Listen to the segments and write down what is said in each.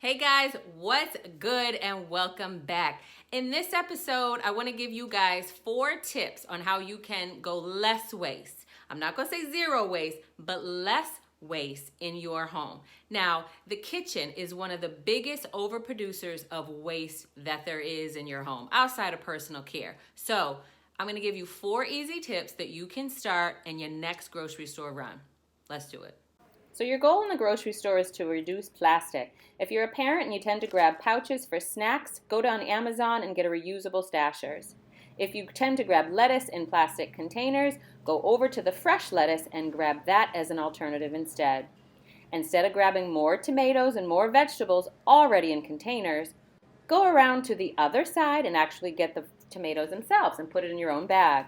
Hey guys, what's good and welcome back. In this episode, I want to give you guys 4 tips on how you can go less waste. I'm not going to say zero waste, but less waste in your home. Now, the kitchen is one of the biggest overproducers of waste that there is in your home outside of personal care. So, I'm going to give you 4 easy tips that you can start in your next grocery store run. Let's do it. So your goal in the grocery store is to reduce plastic. If you're a parent and you tend to grab pouches for snacks, go down Amazon and get a reusable stashers. If you tend to grab lettuce in plastic containers, go over to the fresh lettuce and grab that as an alternative instead. Instead of grabbing more tomatoes and more vegetables already in containers, go around to the other side and actually get the tomatoes themselves and put it in your own bag.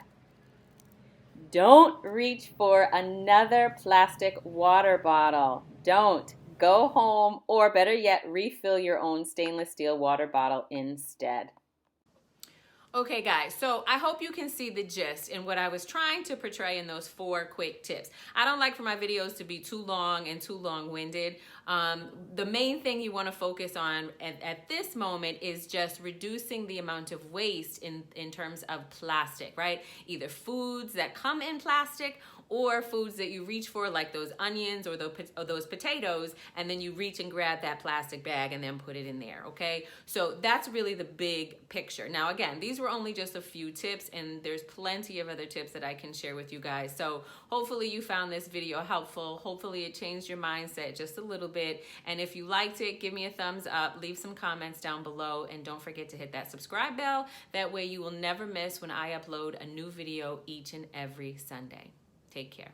Don't reach for another plastic water bottle. Don't. Go home, or better yet, refill your own stainless steel water bottle instead. Okay guys, so I hope you can see the gist in what I was trying to portray in those 4 quick tips. I don't like for my videos to be too long and too long-winded. The main thing you want to focus on at this moment is just reducing the amount of waste in terms of plastic, right? Either foods that come in plastic or foods that you reach for, like those onions or those potatoes, and then you reach and grab that plastic bag and then put it in there, okay? So that's really the big picture. Now again, these were only just a few tips, and there's plenty of other tips that I can share with you guys. So hopefully you found this video helpful. Hopefully it changed your mindset just a little bit. And if you liked it, give me a thumbs up, leave some comments down below, and don't forget to hit that subscribe bell. That way you will never miss when I upload a new video each and every Sunday. Take care.